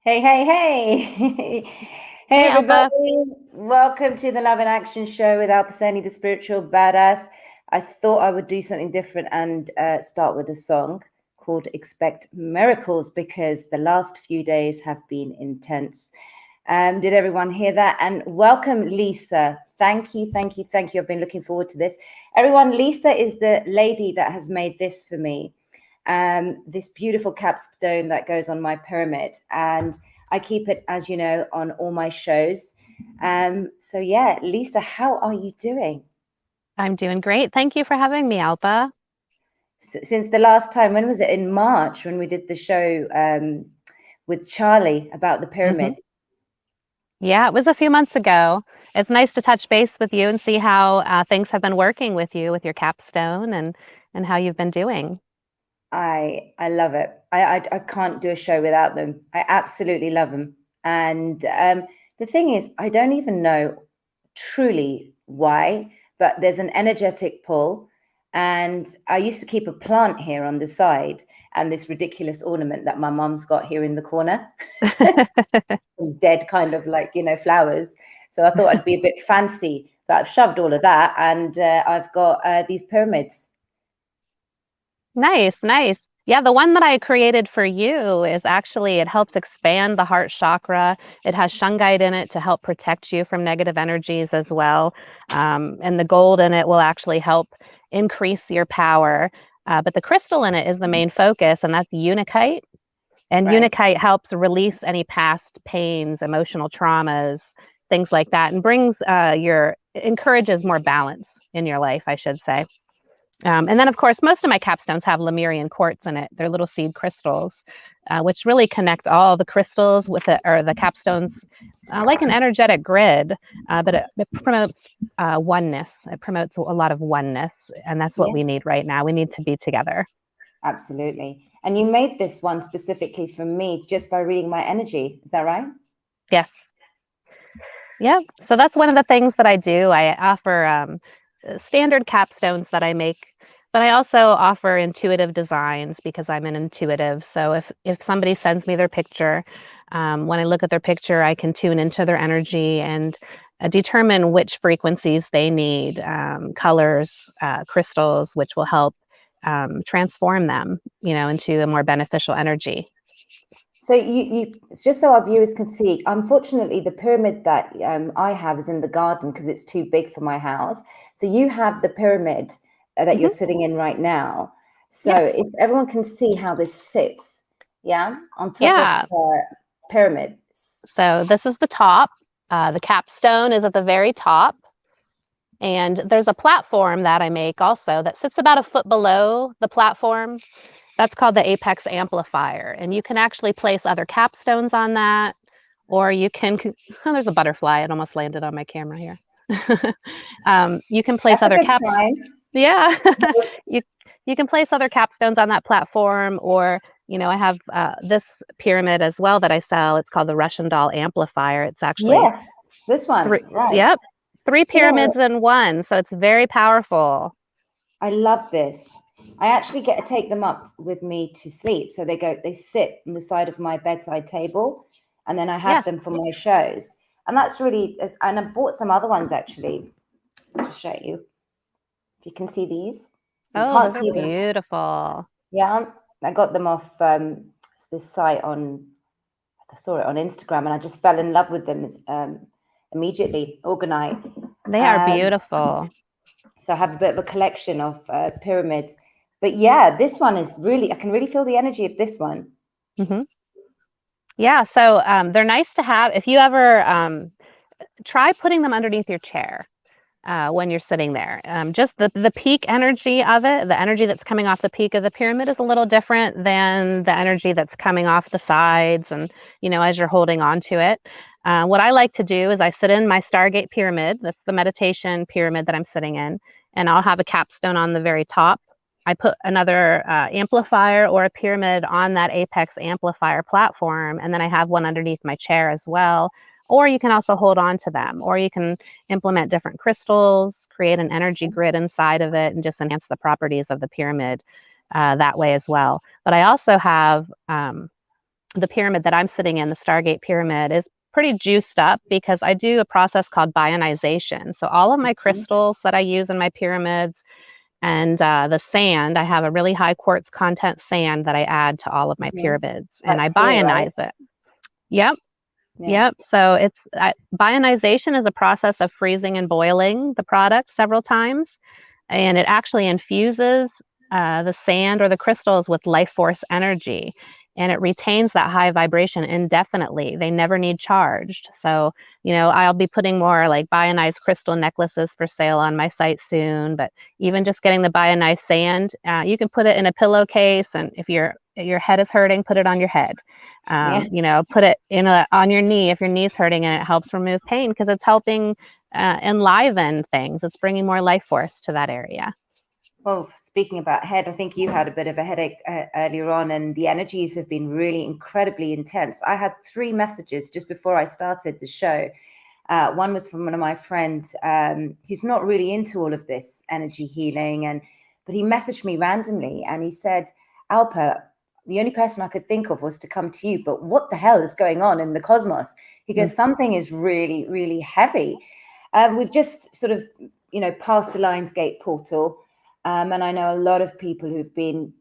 Hey, hey, hey. Hey, Hey, Alpa. everybody. Welcome to the Love in Action show with Alpa Soni, the spiritual badass. I thought I would do something different and start with a song called Expect Miracles because the last few days have been intense. Did everyone hear that? And welcome, Lisa. Thank you, thank you, thank you. I've been looking forward to this. Everyone, Lisa is the lady that has made this for me. This beautiful capstone that goes on my pyramid, and I keep it, as you know, on all my shows. So yeah, Lisa, how are you doing? I'm doing great. Thank you for having me, Alpa. Since the last time, when was it? In March, when we did the show with Charlie about the hmm pyramids. Yeah, it was a few months ago. It's nice to touch base with you and see how things have been working with you with your capstone and how you've been doing. I love it. I can't do a show without them. I absolutely love them. And the thing is, I don't even know truly why, but there's an energetic pull. And I used to keep a plant here on the side and this ridiculous ornament that my mom's got here in the corner, dead kind of like, flowers. So I thought I'd be a bit fancy, but I've shoved all of that and I've got these pyramids. Nice, nice. Yeah, the one that I created for you is actually, it helps expand the heart chakra. It has shungite in it to help protect you from negative energies as well. And the gold in it will actually help increase your power. But the crystal in it is the main focus, and that's unakite. And Right. unakite helps release any past pains, emotional traumas, things like that, and brings encourages more balance in your life, I should say. And then, of course, most of my capstones have Lemurian quartz in it. They're little seed crystals, which really connect all the crystals with the capstones like an energetic grid, but it promotes oneness. It promotes a lot of oneness, and that's what Yeah. we need right now. We need to be together. Absolutely. And you made this one specifically for me just by reading my energy. Is that right? Yes. Yeah. So that's one of the things that I do. I offer standard capstones that I make, but I also offer intuitive designs because I'm an intuitive. So if somebody sends me their picture, when I look at their picture, I can tune into their energy and determine which frequencies they need, colors, crystals, which will help transform them, into a more beneficial energy. So it's just so our viewers can see. Unfortunately, the pyramid that I have is in the garden because it's too big for my house. So you have the pyramid that you're hmm sitting in right now. So Yes. if everyone can see how this sits, yeah, on top of Yeah. the pyramid. So this is the top. The capstone is at the very top. And there's a platform that I make also that sits about a foot below the platform. That's called the Apex Amplifier. And you can actually place other capstones on that, or you can, oh, there's a butterfly. It almost landed on my camera here. You can place That's a other good caps. sign. Yeah. you you can place other capstones on that platform, or I have this pyramid as well that I sell. It's called the Russian doll amplifier. It's actually Yes, this one, three, right. yep, three Do you know pyramids what? in one. So it's very powerful. I love this. I actually get to take them up with me to sleep. So they sit on the side of my bedside table, and then I have Yes. them for my shows. And that's really, and I bought some other ones actually to show you. If you can see these, you Oh, can't those are see them. beautiful. Yeah, I got them off this site I saw it on Instagram, and I just fell in love with them immediately overnight. They are Um, beautiful. So I have a bit of a collection of pyramids. But yeah, this one is really, I can really feel the energy of this one. hmm Yeah, so they're nice to have. If you ever try putting them underneath your chair when you're sitting there, just the peak energy of it, the energy that's coming off the peak of the pyramid is a little different than the energy that's coming off the sides and, as you're holding on to it. What I like to do is I sit in my Stargate pyramid. That's the meditation pyramid that I'm sitting in, and I'll have a capstone on the very top. I put another amplifier or a pyramid on that Apex amplifier platform, and then I have one underneath my chair as well. Or you can also hold on to them, or you can implement different crystals, create an energy grid inside of it, and just enhance the properties of the pyramid that way as well. But I also have the pyramid that I'm sitting in, the Stargate pyramid, is pretty juiced up because I do a process called bionization. So all of my crystals that I use in my pyramids and the sand, I have a really high quartz content sand that I add to all of my pyramids, and I That's here, right? bionize it. Yep. Yeah. Yep. So it's bionization is a process of freezing and boiling the product several times, and it actually infuses the sand or the crystals with life force energy, and it retains that high vibration indefinitely. They never need charged. So, I'll be putting more like bionized crystal necklaces for sale on my site soon. But even just getting the bionized sand, you can put it in a pillowcase, and if your head is hurting, put it on your head. Put it on your knee if your knee's hurting, and it helps remove pain because it's helping enliven things. It's bringing more life force to that area. Well, speaking about head, I think you had a bit of a headache earlier on, and the energies have been really incredibly intense. I had 3 messages just before I started the show. One was from one of my friends who's not really into all of this energy healing, but he messaged me randomly and he said, Alpa, the only person I could think of was to come to you, but what the hell is going on in the cosmos? He goes, something is really, really heavy. We've just sort of, passed the Lionsgate portal. And I know a lot of people who've been,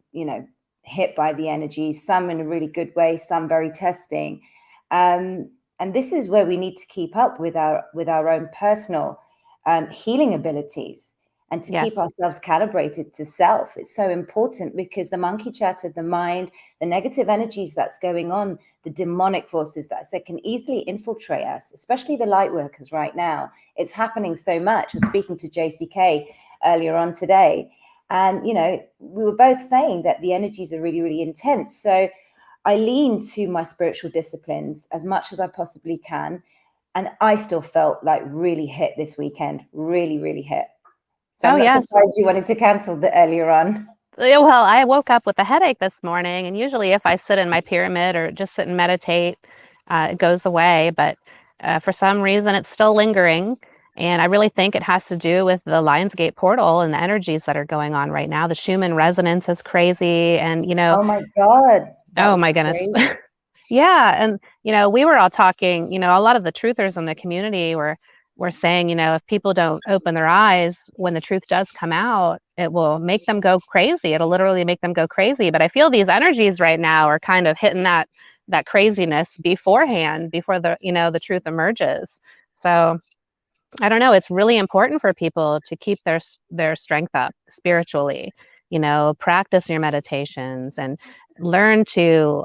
hit by the energy, some in a really good way, some very testing. And this is where we need to keep up with our own personal healing abilities and to keep ourselves calibrated to self. It's so important because the monkey chatter, the mind, the negative energies that's going on, the demonic forces that can easily infiltrate us, especially the light workers right now. It's happening so much. I was speaking to JCK earlier on today, and we were both saying that the energies are really, really intense. So I lean to my spiritual disciplines as much as I possibly can, and I still felt like really hit this weekend, really, really hit. So I'm not surprised you wanted to cancel the earlier on. Well, I woke up with a headache this morning, and usually if I sit in my pyramid or just sit and meditate, it goes away. But for some reason, it's still lingering. And I really think it has to do with the Lionsgate portal and the energies that are going on right now. The Schumann resonance is crazy. And, oh my God. Oh my goodness. Yeah. And, we were all talking, a lot of the truthers in the community were saying, if people don't open their eyes when the truth does come out, it will make them go crazy. It'll literally make them go crazy. But I feel these energies right now are kind of hitting that craziness beforehand, before the truth emerges. So I don't know. It's really important for people to keep their strength up spiritually, practice your meditations and learn to,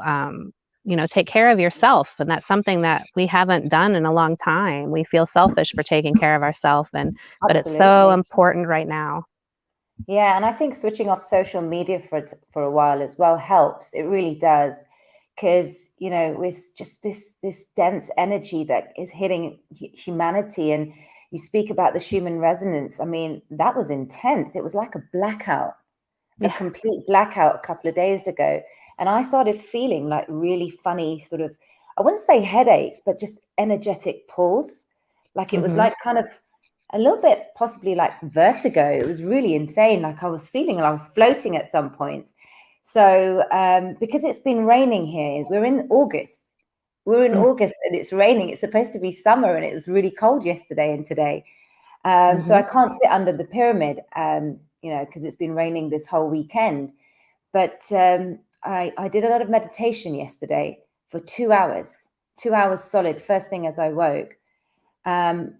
take care of yourself. And that's something that we haven't done in a long time. We feel selfish for taking care of ourselves, but it's so important right now. Yeah. And I think switching off social media for a while as well helps. It really does. Because, it's just this dense energy that is hitting humanity. And you speak about the Schumann resonance. I mean, that was intense. It was like a blackout, a complete blackout a couple of days ago. And I started feeling like really funny sort of, I wouldn't say headaches, but just energetic pulls. Like it was like kind of a little bit possibly like vertigo. It was really insane. Like I was feeling like I was floating at some points. So because it's been raining here, we're in August. We're in August and it's raining. It's supposed to be summer and it was really cold yesterday and today. So I can't sit under the pyramid, because it's been raining this whole weekend. But I did a lot of meditation yesterday for 2 hours solid, first thing as I woke. And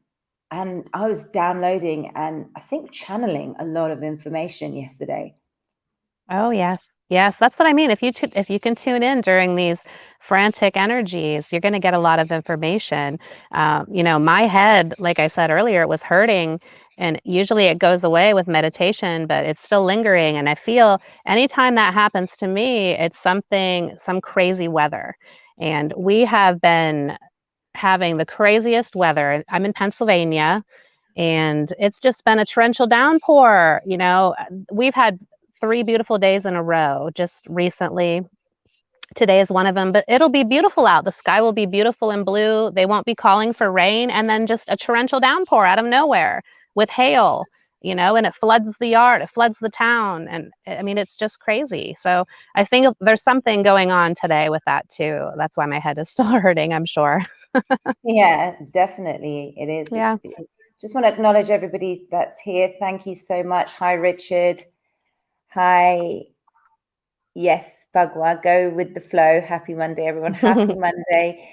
I was downloading and I think channeling a lot of information yesterday. Oh, yes. Yes, that's what I mean. If you can tune in during these frantic energies, you're going to get a lot of information. My head, like I said earlier, it was hurting, and usually it goes away with meditation, but it's still lingering. And I feel anytime that happens to me, it's some crazy weather. And we have been having the craziest weather. I'm in Pennsylvania, and it's just been a torrential downpour. We've had 3 beautiful days in a row just recently. Today is one of them, but it'll be beautiful out. The sky will be beautiful and blue. They won't be calling for rain, and then just a torrential downpour out of nowhere with hail. you know, and it floods the yard, it floods the town. And I mean, it's just crazy. So I think there's something going on today with that too. That's why my head is still hurting, I'm sure. Yeah, definitely. It is. Yeah. Just want to acknowledge everybody that's here. Thank you so much. Hi, Richard. Hi. Yes, Bagua, go with the flow. Happy Monday, everyone. Happy Monday.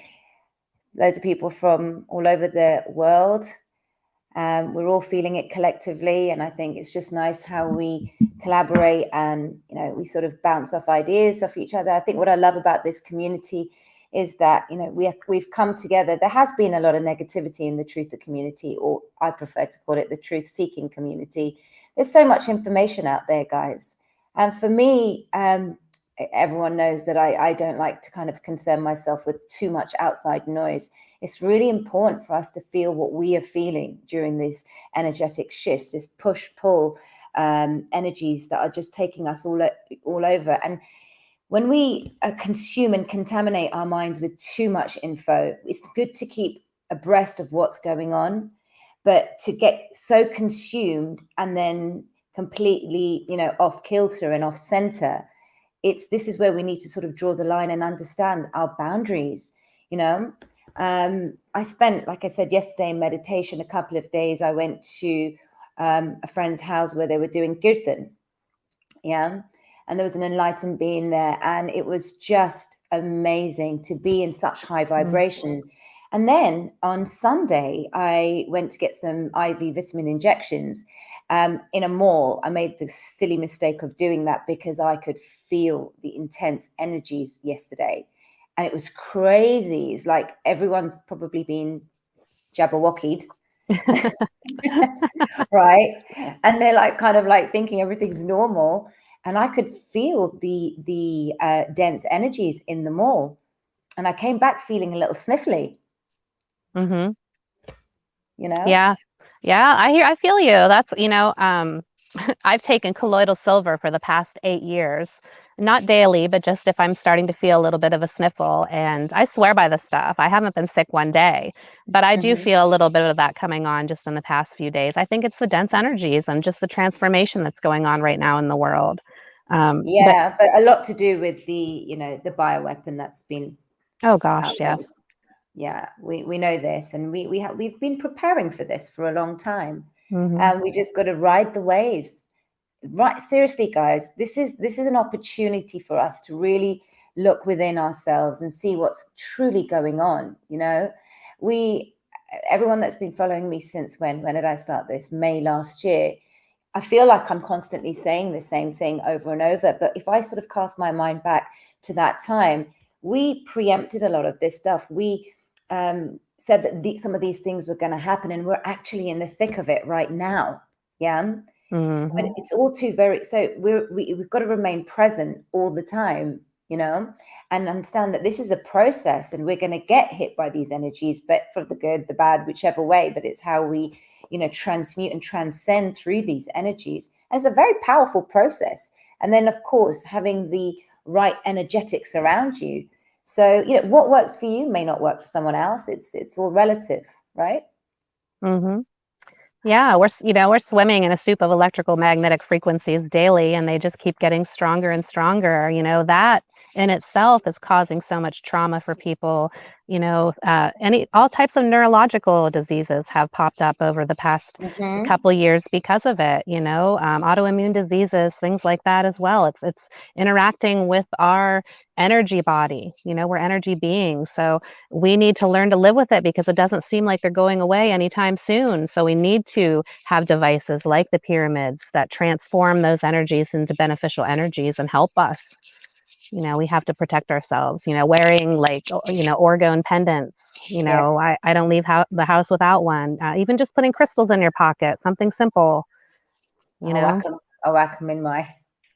Loads of people from all over the world. We're all feeling it collectively. And I think it's just nice how we collaborate and, you know, we sort of bounce off ideas off each other. I think what I love about this community is that, you know, we've come together. There has been a lot of negativity in the truther community, or I prefer to call it the truth-seeking community. There's so much information out there, guys. And for me, everyone knows that I don't like to kind of concern myself with too much outside noise. It's really important for us to feel what we are feeling during these energetic shifts, this push-pull energies that are just taking us all over. And when we consume and contaminate our minds with too much info, it's good to keep abreast of what's going on, but to get so consumed and then completely, you know, off kilter and off center, this is where we need to sort of draw the line and understand our boundaries. You know, I spent, like I said yesterday, in meditation a couple of days. I went to a friend's house where they were doing kirtan. Yeah. And there was an enlightened being there, and it was just amazing to be in such high vibration. And then on Sunday, I went to get some IV vitamin injections in a mall. I made the silly mistake of doing that because I could feel the intense energies yesterday. And it was crazy. It's like everyone's probably been jabberwockied. Right. And they're like kind of like thinking everything's normal. And I could feel the dense energies in the mall. And I came back feeling a little sniffly. Mm-hmm. You know? Yeah. Yeah, I feel you. That's, you know, I've taken colloidal silver for the past 8 years, not daily, but just if I'm starting to feel a little bit of a sniffle. And I swear by the stuff. I haven't been sick one day, but I do feel a little bit of that coming on just in the past few days. I think it's the dense energies and just the transformation that's going on right now in the world. Yeah, but a lot to do with the, you know, the bioweapon that's been. Oh gosh, yes. Yeah, we know this, and we've been preparing for this for a long time, Mm-hmm. and we just got to ride the waves. Right, seriously, guys, this is an opportunity for us to really look within ourselves and see what's truly going on. You know, everyone that's been following me since when did I start this? May last year. I feel like I'm constantly saying the same thing over and over, but if I sort of cast my mind back to that time, we preempted a lot of this stuff. We said that some of these things were going to happen, and we're actually in the thick of it right now. Yeah. Mm-hmm. But it's all too so we've got to remain present all the time, you know, and understand that this is a process, and we're going to get hit by these energies, but for the good, the bad, whichever way. But it's how we, you know, transmute and transcend through these energies. And it's a very powerful process. And then, of course, having the right energetics around you. So, you know, what works for you may not work for someone else. It's all relative, right? Mm-hmm. Yeah, we're swimming in a soup of electrical magnetic frequencies daily, and they just keep getting stronger and stronger. You know, that in itself is causing so much trauma for people. You know, all types of neurological diseases have popped up over the past couple years because of it. You know, autoimmune diseases, things like that as well. It's interacting with our energy body. You know, we're energy beings, so we need to learn to live with it because it doesn't seem like they're going away anytime soon. So we need to have devices like the pyramids that transform those energies into beneficial energies and help us. You know, we have to protect ourselves, you know, wearing like, you know, orgone pendants. You know, Yes. I don't leave the house without one. Even just putting crystals in your pocket, something simple, you know. I'll whack them in my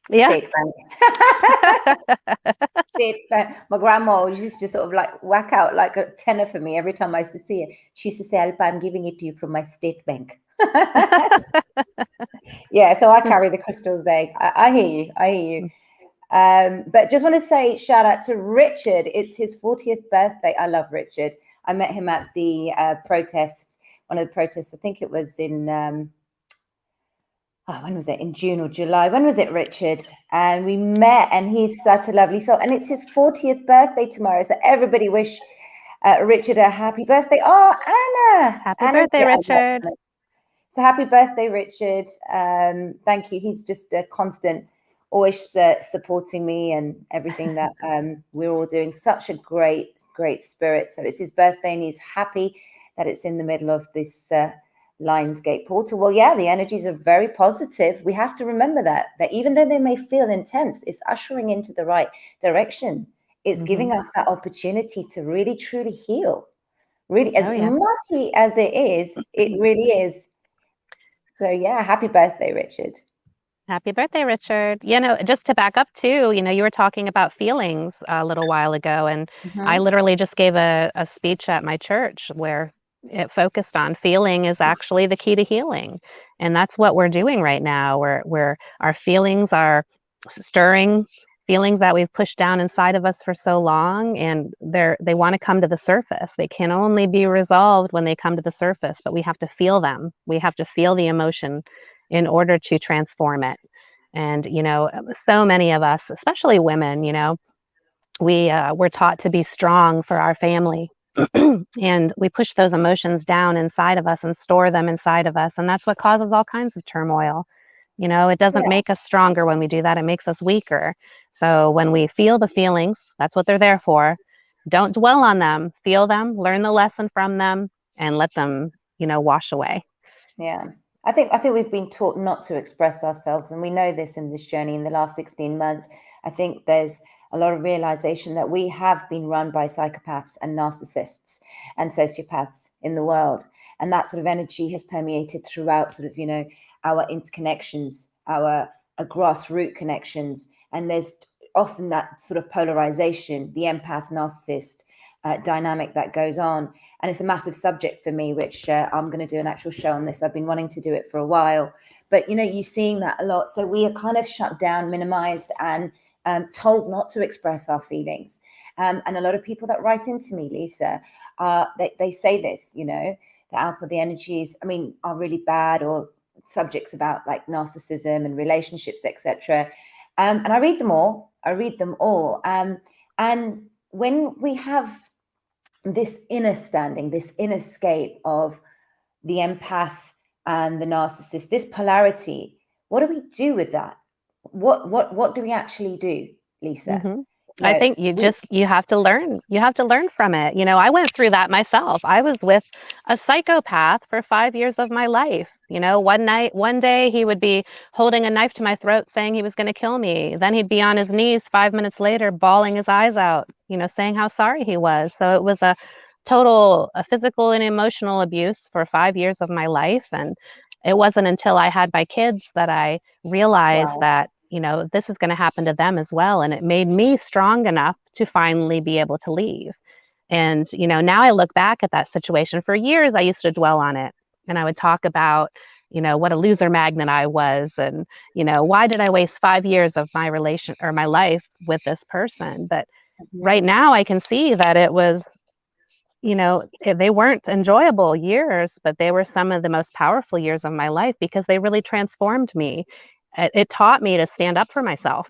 Yeah. state bank. My grandma used to sort of like whack out like a tenner for me every time I used to see it. She used to say, Alpa, I'm giving it to you from my state bank. Yeah, so I carry the crystals there. I hear you. I hear you. But just want to say shout out to Richard. It's his 40th birthday. I love Richard. I met him at the protest, one of the protests. I think it was in when was it? In June or July? When was it, Richard? And we met, and he's such a lovely soul. And it's his 40th birthday tomorrow. So everybody wish Richard a happy birthday. Oh, Anna. Happy birthday, Richard. So happy birthday, Richard. Thank you. He's just a constant, always supporting me and everything that we're all doing. Such a great spirit. So it's his birthday, and he's happy that it's in the middle of this Lionsgate portal. Well, yeah, the energies are very positive. We have to remember that even though they may feel intense, it's ushering into the right direction. It's giving us that opportunity to really truly heal. Really, as mucky as it is, it really is. So yeah, happy birthday, Richard. Happy birthday, Richard. You know, just to back up too, you know, you were talking about feelings a little while ago, and I literally just gave a speech at my church where it focused on feeling is actually the key to healing. And that's what we're doing right now, where our feelings are stirring, feelings that we've pushed down inside of us for so long, and they want to come to the surface. They can only be resolved when they come to the surface, but we have to feel them. We have to feel the emotion in order to transform it. And, you know, so many of us, especially women, you know, we're taught to be strong for our family. And we push those emotions down inside of us and store them inside of us. And that's what causes all kinds of turmoil. You know, it doesn't make us stronger when we do that. It makes us weaker. So when we feel the feelings, that's what they're there for. Don't dwell on them. Feel them, learn the lesson from them, and let them, you know, wash away. Yeah. I think we've been taught not to express ourselves, and we know this in this journey in the last 16 months. I think there's a lot of realization that we have been run by psychopaths and narcissists and sociopaths in the world, and that sort of energy has permeated throughout sort of, you know, our interconnections, our grassroots connections, and there's often that sort of polarization, the empath narcissist dynamic that goes on. And it's a massive subject for me, which I'm going to do an actual show on this. I've been wanting to do it for a while, but you know, you're seeing that a lot. So we are kind of shut down, minimized, and told not to express our feelings. And a lot of people that write into me, Lisa, they say this, you know, the Alpa, the energies, I mean, are really bad, or subjects about like narcissism and relationships, etc. And I read them all. And when we have this inner standing, this inner scape of the empath and the narcissist, this polarity, what do we do with that? What do we actually do, Lisa? I think you have to learn. You have to learn from it. You know, I went through that myself. I was with a psychopath for 5 years of my life. You know, one day he would be holding a knife to my throat saying he was going to kill me. Then he'd be on his knees 5 minutes later, bawling his eyes out, you know, saying how sorry he was. So it was a total physical and emotional abuse for 5 years of my life. And it wasn't until I had my kids that I realized that, you know, this is going to happen to them as well. And it made me strong enough to finally be able to leave. And, you know, now I look back at that situation. For years, I used to dwell on it, and I would talk about, you know, what a loser magnet I was. And, you know, why did I waste 5 years of my relation or my life with this person? But right now I can see that it was, you know, they weren't enjoyable years, but they were some of the most powerful years of my life because they really transformed me. It taught me to stand up for myself,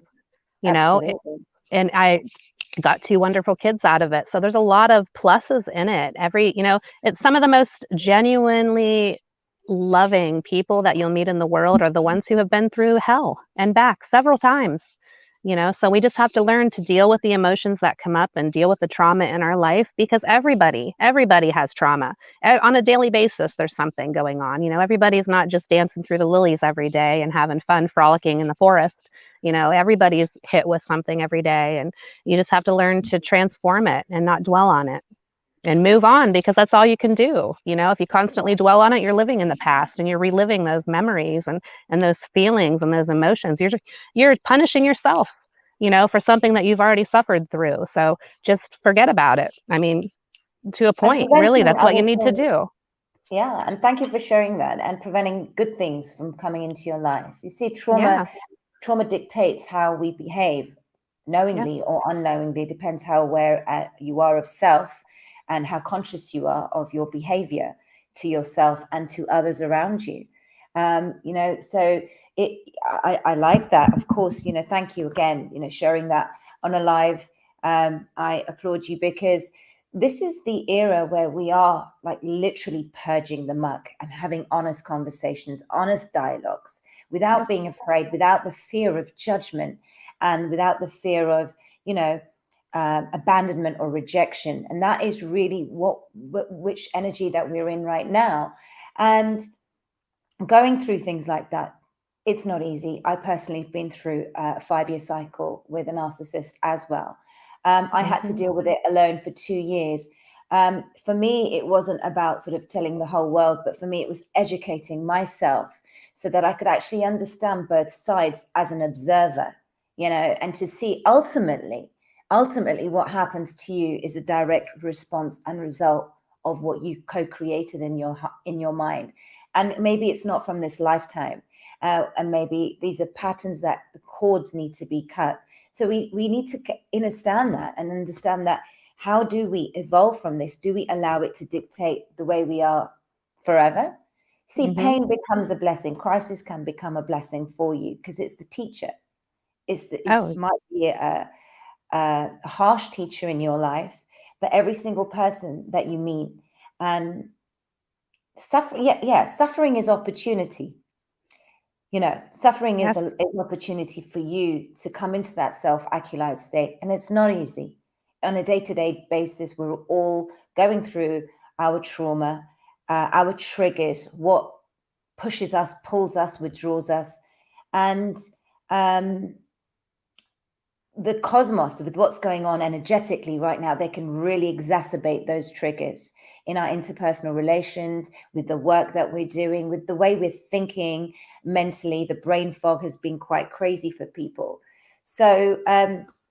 you know, and I got 2 wonderful kids out of it. So there's a lot of pluses in it. You know, it's some of the most genuinely loving people that you'll meet in the world are the ones who have been through hell and back several times. You know, so we just have to learn to deal with the emotions that come up and deal with the trauma in our life, because everybody has trauma. On a daily basis, there's something going on. You know, everybody's not just dancing through the lilies every day and having fun frolicking in the forest. You know, everybody's hit with something every day, and you just have to learn to transform it and not dwell on it and move on, because that's all you can do. You know, if you constantly dwell on it, you're living in the past and you're reliving those memories and those feelings and those emotions. You're punishing yourself, you know, for something that you've already suffered through. So just forget about it. I mean, to a point, really, that's what you need to do. Yeah, and thank you for sharing that and preventing good things from coming into your life. You see, trauma dictates how we behave, knowingly or unknowingly. It depends how aware you are of self and how conscious you are of your behavior to yourself and to others around you. You know, so I like that. Of course, you know, thank you again, you know, sharing that on a live. I applaud you, because this is the era where we are like literally purging the muck and having honest conversations, honest dialogues, without being afraid, without the fear of judgment, and without the fear of, you know, abandonment or rejection. And that is really which energy that we're in right now. And going through things like that, it's not easy. I personally have been through a 5-year cycle with a narcissist as well. I had to deal with it alone for 2 years. For me, it wasn't about sort of telling the whole world, but for me, it was educating myself so that I could actually understand both sides as an observer, you know, and to see ultimately what happens to you is a direct response and result of what you co-created in your mind. And maybe it's not from this lifetime, and maybe these are patterns that the cords need to be cut. So we need to understand that, and understand that, how do we evolve from this? Do we allow it to dictate the way we are forever? See, pain becomes a blessing. Crisis can become a blessing for you, because it's the teacher. It might be a harsh teacher in your life, but every single person that you meet, and suffering is opportunity. You know, suffering is an opportunity for you to come into that self-actualized state, and it's not easy. On a day-to-day basis, we're all going through our trauma, our triggers, what pushes us, pulls us, withdraws us, and the cosmos, with what's going on energetically right now, they can really exacerbate those triggers in our interpersonal relations, with the work that we're doing, with the way we're thinking mentally. The brain fog has been quite crazy for people. So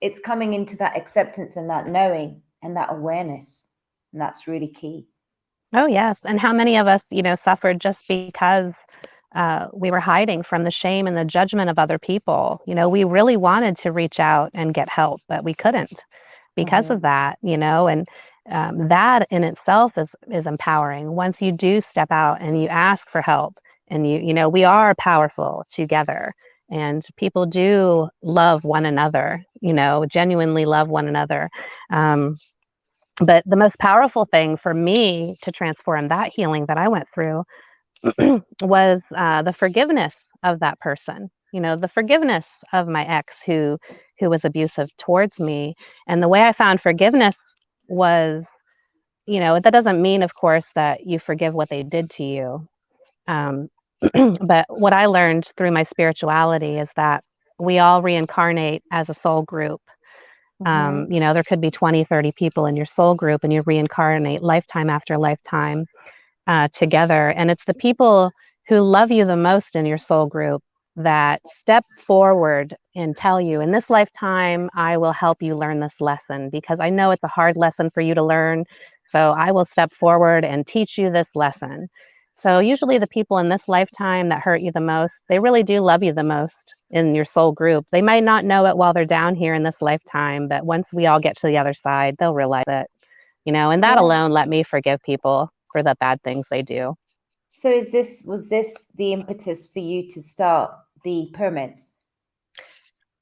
it's coming into that acceptance and that knowing and that awareness. And that's really key. Oh, yes. And how many of us, you know, suffered just because we were hiding from the shame and the judgment of other people. You know, we really wanted to reach out and get help, but we couldn't because of that, you know, and that in itself is empowering. Once you do step out and you ask for help, and you know, we are powerful together, and people do love one another, you know, genuinely love one another. But the most powerful thing for me to transform that healing that I went through was the forgiveness of that person, you know, the forgiveness of my ex who was abusive towards me. And the way I found forgiveness was, you know, that doesn't mean, of course, that you forgive what they did to you. But what I learned through my spirituality is that we all reincarnate as a soul group. You know, there could be 20, 30 people in your soul group, and you reincarnate lifetime after lifetime together. And it's the people who love you the most in your soul group that step forward and tell you, in this lifetime, I will help you learn this lesson, because I know it's a hard lesson for you to learn. So I will step forward and teach you this lesson. So usually the people in this lifetime that hurt you the most, they really do love you the most in your soul group. They might not know it while they're down here in this lifetime, but once we all get to the other side, they'll realize it, you know, and that alone let me forgive people for the bad things they do. So was this the impetus for you to start the pyramids?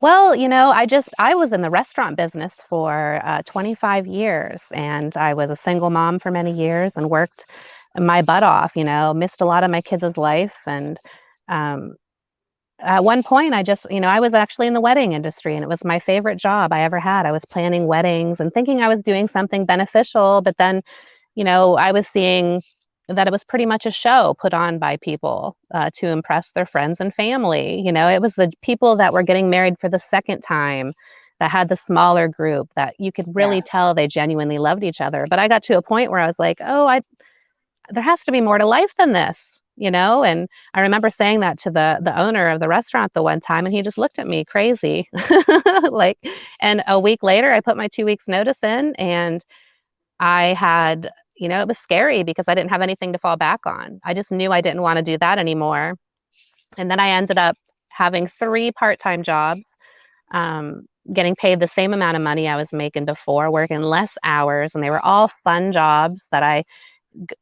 Well, you know, I was in the restaurant business for 25 years, and I was a single mom for many years and worked my butt off, you know, missed a lot of my kids' life. And at one point you know, I was actually in the wedding industry, and it was my favorite job I ever had. I was planning weddings and thinking I was doing something beneficial, but then, you know, I was seeing that it was pretty much a show put on by people to impress their friends and family. You know, it was the people that were getting married for the second time that had the smaller group that you could really tell they genuinely loved each other. But I got to a point where I was like, oh, there has to be more to life than this, you know? And I remember saying that to the owner of the restaurant the one time, and he just looked at me crazy. Like, and a week later, I put my 2 weeks notice in, and I had, you know, it was scary because I didn't have anything to fall back on. I just knew I didn't want to do that anymore. And then I ended up having 3 part-time jobs, getting paid the same amount of money I was making before, working less hours, and they were all fun jobs that I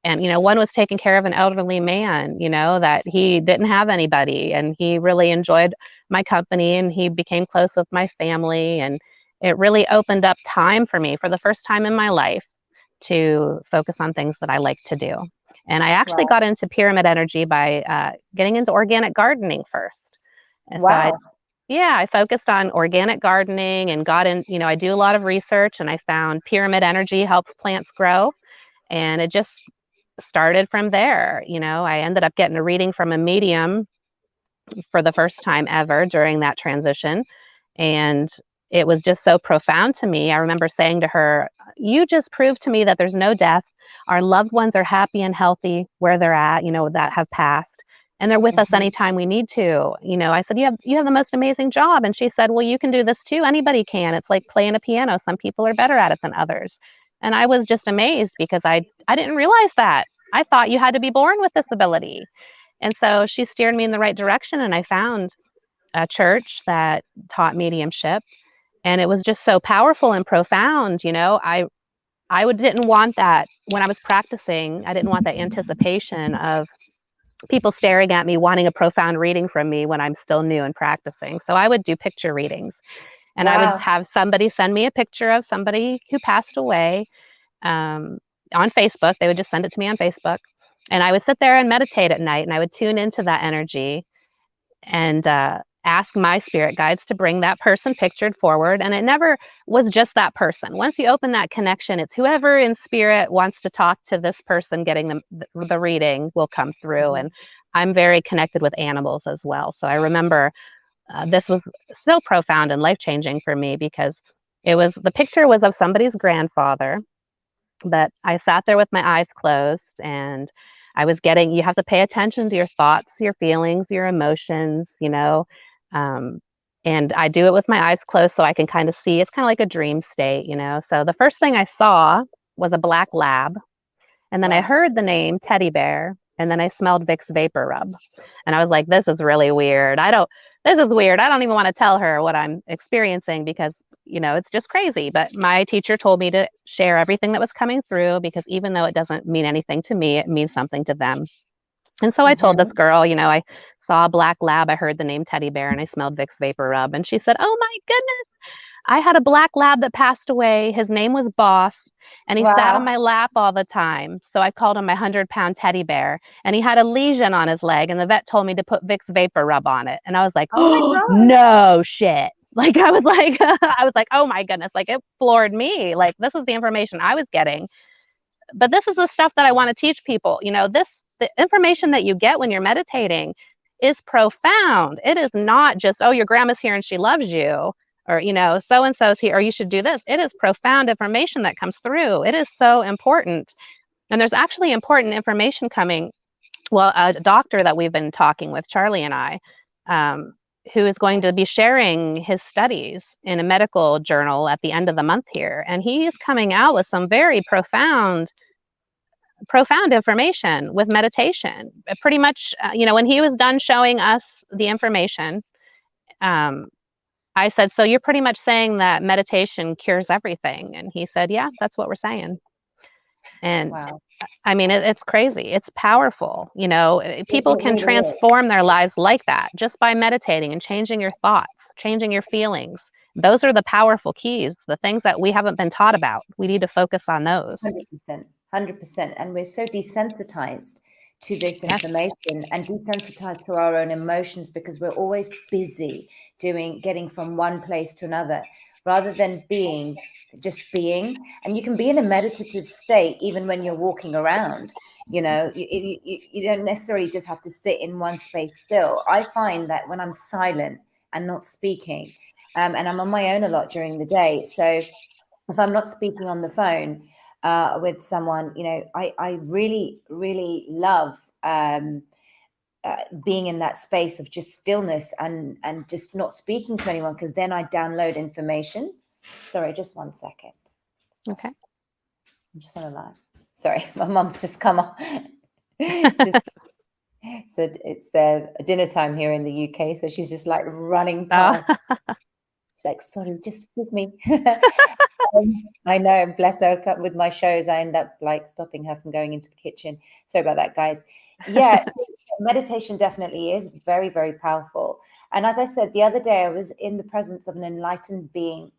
and one was taking care of an elderly man, that he didn't have anybody, and he really enjoyed my company, and he became close with my family, and it really opened up time for me for the first time in my life to focus on things that I like to do. And I actually got into pyramid energy by getting into organic gardening first. And so I focused on organic gardening and got in, I do a lot of research, and I found pyramid energy helps plants grow. And it just started from there. I ended up getting a reading from a medium for the first time ever during that transition. And it was just so profound to me. I remember saying to her, "You just proved to me that there's no death. Our loved ones are happy and healthy where they're at, that have passed. And they're with us anytime we need to." I said, you have the most amazing job. And she said, "Well, you can do this too. Anybody can. It's like playing a piano. Some people are better at it than others." And I was just amazed because I didn't realize that. I thought you had to be born with this ability. And so she steered me in the right direction, and I found a church that taught mediumship. And it was just so powerful and profound. I didn't want that when I was practicing. I didn't want that anticipation of people staring at me wanting a profound reading from me when I'm still new and practicing. So I would do picture readings, and I would have somebody send me a picture of somebody who passed away on Facebook. They would just send it to me on Facebook, and I would sit there and meditate at night, and I would tune into that energy and ask my spirit guides to bring that person pictured forward. And it never was just that person. Once you open that connection, it's whoever in spirit wants to talk to this person getting the reading will come through. And I'm very connected with animals as well. So I remember this was so profound and life-changing for me because the picture was of somebody's grandfather, but I sat there with my eyes closed, and I was you have to pay attention to your thoughts, your feelings, your emotions, and I do it with my eyes closed so I can kind of see. It's kind of like a dream state, So the first thing I saw was a black lab, and then I heard the name teddy bear, and then I smelled Vicks Vapor Rub. And I was like, this is really weird. This is weird. I don't even want to tell her what I'm experiencing because it's just crazy. But my teacher told me to share everything that was coming through because even though it doesn't mean anything to me, it means something to them. And so I told this girl, I saw a black lab, I heard the name teddy bear, and I smelled Vicks Vapor Rub. And she said, "Oh my goodness, I had a black lab that passed away. His name was Boss, and he sat on my lap all the time. So I called him my 100-pound teddy bear, and he had a lesion on his leg, and the vet told me to put Vicks Vapor Rub on it." And I was like, "Oh, no shit." Like, I was like, oh my goodness, like it floored me. Like, this is the information I was getting. But this is the stuff that I want to teach people. The information that you get when you're meditating is profound. It is not just, oh, your grandma's here and she loves you, or, so-and-so's here, or you should do this. It is profound information that comes through. It is so important. And there's actually important information coming. Well, a doctor that we've been talking with, Charlie and I, who is going to be sharing his studies in a medical journal at the end of the month here. And he's coming out with some very profound information with meditation. Pretty much, when he was done showing us the information, I said, "So you're pretty much saying that meditation cures everything?" And he said, "Yeah, that's what we're saying." And I mean, it's crazy. It's powerful. People can transform their lives like that just by meditating and changing your thoughts, changing your feelings. Those are the powerful keys, the things that we haven't been taught about. We need to focus on those. 100%. And we're so desensitized to this information and desensitized to our own emotions because we're always busy getting from one place to another rather than just being. And you can be in a meditative state even when you're walking around. You don't necessarily just have to sit in one space still. I find that when I'm silent and not speaking, and I'm on my own a lot during the day, so if I'm not speaking on the phone with someone, I really, really love being in that space of just stillness and just not speaking to anyone, because then I download information. Sorry, just 1 second. Okay. I'm just on a live. Sorry, my mom's just come on. So it's dinner time here in the UK, so she's just like running past. She's like, "Sorry, just excuse me." I know, bless her. With my shows, I end up like stopping her from going into the kitchen. Sorry about that, guys. Yeah, meditation definitely is very, very powerful. And as I said the other day, I was in the presence of an enlightened being.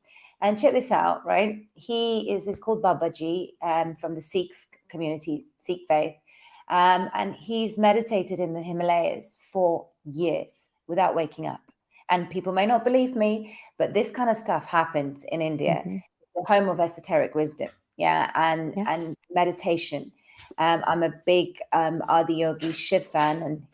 And check this out, right? He's called Babaji, from the Sikh community, Sikh faith. And he's meditated in the Himalayas for years without waking up. And people may not believe me, but this kind of stuff happens in India, the home of esoteric wisdom, and meditation. I'm a big Adiyogi Shiv fan, and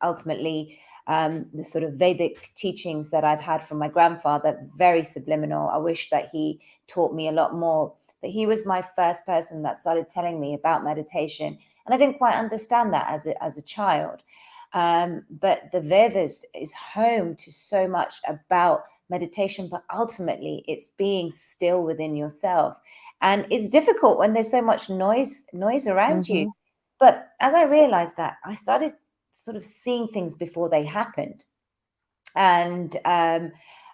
ultimately the sort of Vedic teachings that I've had from my grandfather, very subliminal. I wish that he taught me a lot more, but he was my first person that started telling me about meditation, and I didn't quite understand that as a child. But the Vedas is home to so much about meditation, but ultimately it's being still within yourself. And it's difficult when there's so much noise around you. But as I realized that, I started sort of seeing things before they happened. And I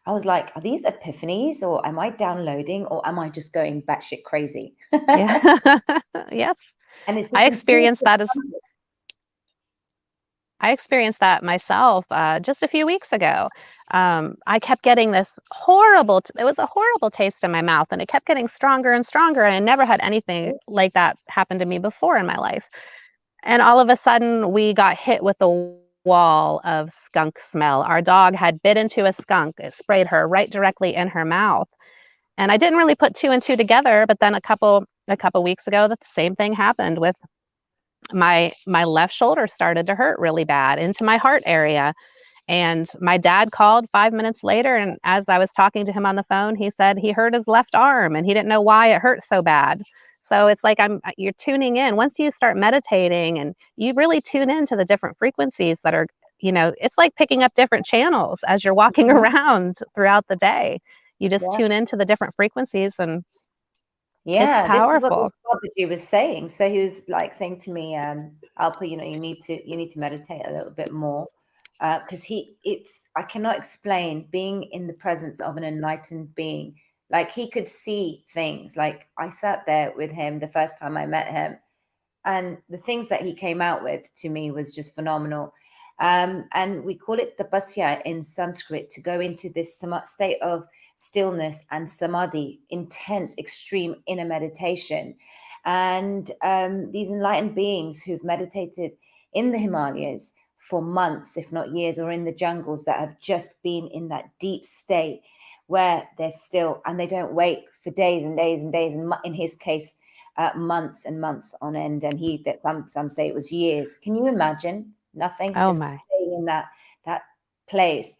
was like, are these epiphanies, or am I downloading, or am I just going batshit crazy? Yeah. Yes. And it's I experienced that myself just a few weeks ago. I kept getting this it was a horrible taste in my mouth, and it kept getting stronger and stronger. And I never had anything like that happen to me before in my life. And all of a sudden we got hit with a wall of skunk smell. Our dog had bit into a skunk. It sprayed her right directly in her mouth. And I didn't really put two and two together, but then a couple weeks ago, the same thing happened with my left shoulder started to hurt really bad into my heart area. And my dad called 5 minutes later, and as I was talking to him on the phone, he said he hurt his left arm and he didn't know why it hurt so bad. So it's like you're tuning in. Once you start meditating and you really tune into the different frequencies that are, it's like picking up different channels as you're walking around throughout the day. You just tune into the different frequencies, and it's powerful. This is what Babaji was saying. So he was like saying to me, Alpa, you need to meditate a little bit more. Because I cannot explain being in the presence of an enlightened being. Like, he could see things. Like, I sat there with him the first time I met him, and the things that he came out with to me was just phenomenal. And we call it tapasya in Sanskrit, to go into this state of stillness and samadhi, intense, extreme inner meditation. And these enlightened beings who've meditated in the Himalayas for months, if not years, or in the jungles, that have just been in that deep state where they're still, and they don't wake for days and days and days, and in his case, months and months on end. And some say it was years. Can you imagine? Nothing, just staying in that place.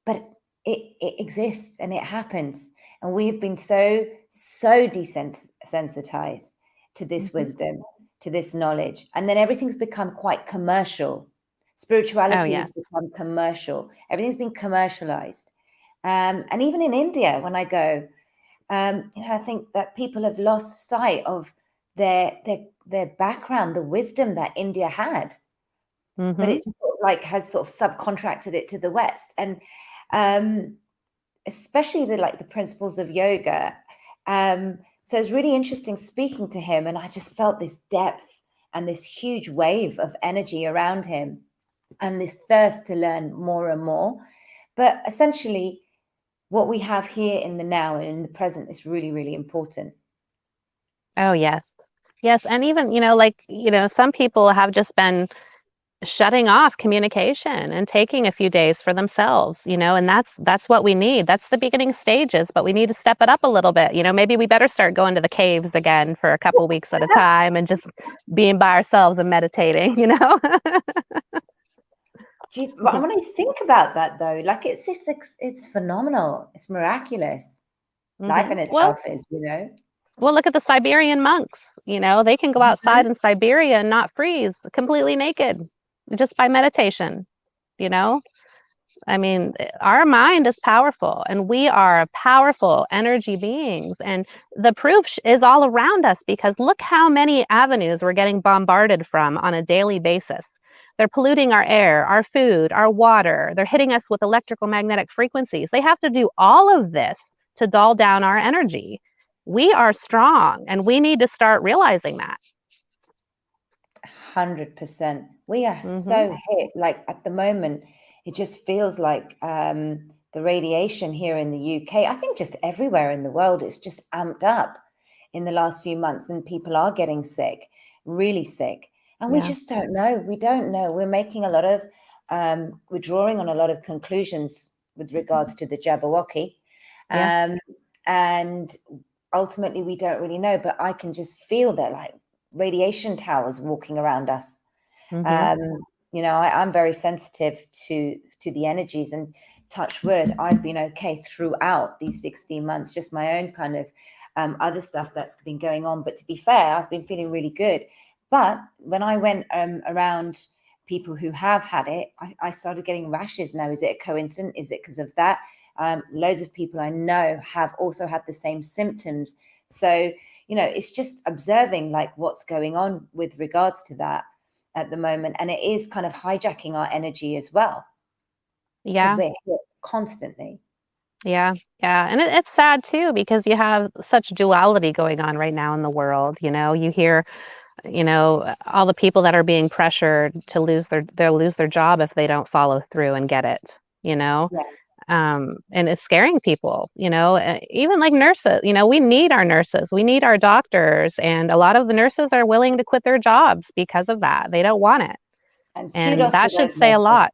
But it exists and it happens. And we've been so desensitized to this wisdom, to this knowledge. And then everything's become quite commercial. Spirituality has become commercial. Everything's been commercialized. And even in India, when I go, I think that people have lost sight of their background, the wisdom that India had. But it just has sort of subcontracted it to the West. And especially the principles of yoga. So it's really interesting speaking to him, and I just felt this depth and this huge wave of energy around him, and this thirst to learn more and more. But essentially, what we have here in the now and in the present is really, really important. Oh, yes. Yes. And even, some people have just been shutting off communication and taking a few days for themselves, and that's what we need. That's the beginning stages, but we need to step it up a little bit. Maybe we better start going to the caves again for a couple weeks at a time and just being by ourselves and meditating, Geez, but when I think about that, though, it's phenomenal. It's miraculous. Life in itself is, Well, look at the Siberian monks. They can go outside in Siberia and not freeze, completely naked, just by meditation. I mean, our mind is powerful, and we are powerful energy beings. And the proof is all around us, because look how many avenues we're getting bombarded from on a daily basis. They're polluting our air, our food, our water. They're hitting us with electrical magnetic frequencies. They have to do all of this to dull down our energy. we are strong, and we need to start realizing that. 100%. We are so hit. Like at the moment, it just feels like the radiation here in the UK, I think just everywhere in the world, it's just amped up in the last few months, and people are getting sick, really sick. And we just don't know. We don't know. We're making a lot of, we're drawing on a lot of conclusions with regards to the Jabberwocky. And ultimately, we don't really know. But I can just feel that, like, radiation towers walking around us. You know, I'm very sensitive to the energies, and touch wood, I've been okay throughout these 16 months, just my own kind of other stuff that's been going on. But to be fair, I've been feeling really good. But when I went around people who have had it, I started getting rashes. Now, is it a coincidence? Is it because of that? Loads of people I know have also had the same symptoms. So, you know, it's just observing like what's going on with regards to that at the moment. And it is kind of hijacking our energy as well. Because we're hit constantly. Yeah. And it's sad too, because you have such duality going on right now in the world. You know, you hear, you know, all the people that are being pressured to they'll lose their job if they don't follow through and get it, you know. And it's scaring people, you know, even like nurses. You know, we need our nurses, we need our doctors, and a lot of the nurses are willing to quit their jobs because of that. They don't want it, and that should say a lot.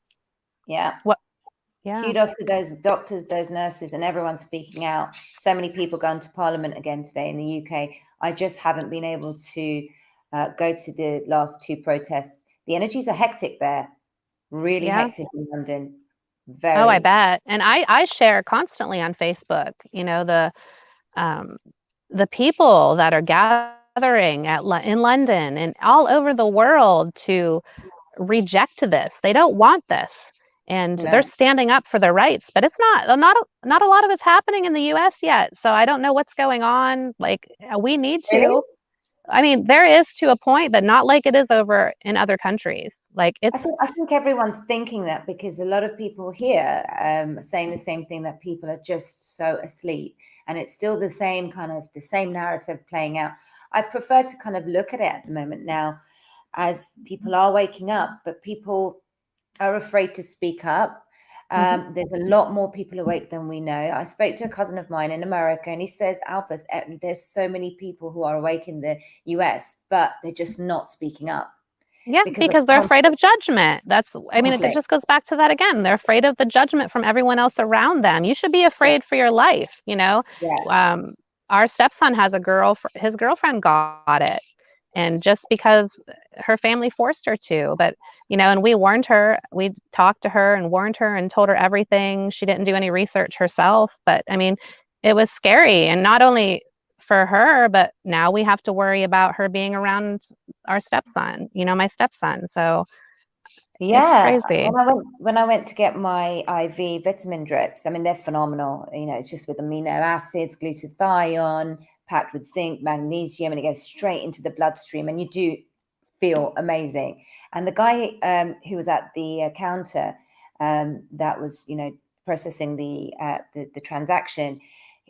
Kudos to those doctors, those nurses, and everyone speaking out. So many people going to Parliament again today in the UK. I just haven't been able to go to the last two protests. The energies are hectic there, really hectic in London. Very. Oh, I bet. And I share constantly on Facebook, you know, the people that are gathering in London and all over the world to reject this. They don't want this. And they're standing up for their rights, but it's not a lot of it's happening in the US yet. So I don't know what's going on. Like, we need to. Really? I mean, there is to a point, but not like it is over in other countries. Like, it's. I think everyone's thinking that, because a lot of people here saying the same thing, that people are just so asleep, and it's still the same narrative playing out. I prefer to kind of look at it at the moment now as people are waking up, but people are afraid to speak up. There's a lot more people awake than we know. I spoke to a cousin of mine in America, and he says, Alpa, there's so many people who are awake in the US, but they're just not speaking up. Yeah, because they're afraid of judgment. I mean, it just goes back to that again. They're afraid of the judgment from everyone else around them. You should be afraid for your life, you know? Our stepson has his girlfriend got it. And just because her family forced her to, but, you know, and we warned her, we talked to her and warned her and told her everything. She didn't do any research herself, but I mean, it was scary. And not only for her, but now we have to worry about her being around our stepson, you know, my stepson. So it's crazy. When I went to get my IV vitamin drips, I mean, they're phenomenal. You know, it's just with amino acids, glutathione, packed with zinc, magnesium, and it goes straight into the bloodstream, and you do feel amazing. And the guy who was at the counter that was, you know, processing the transaction,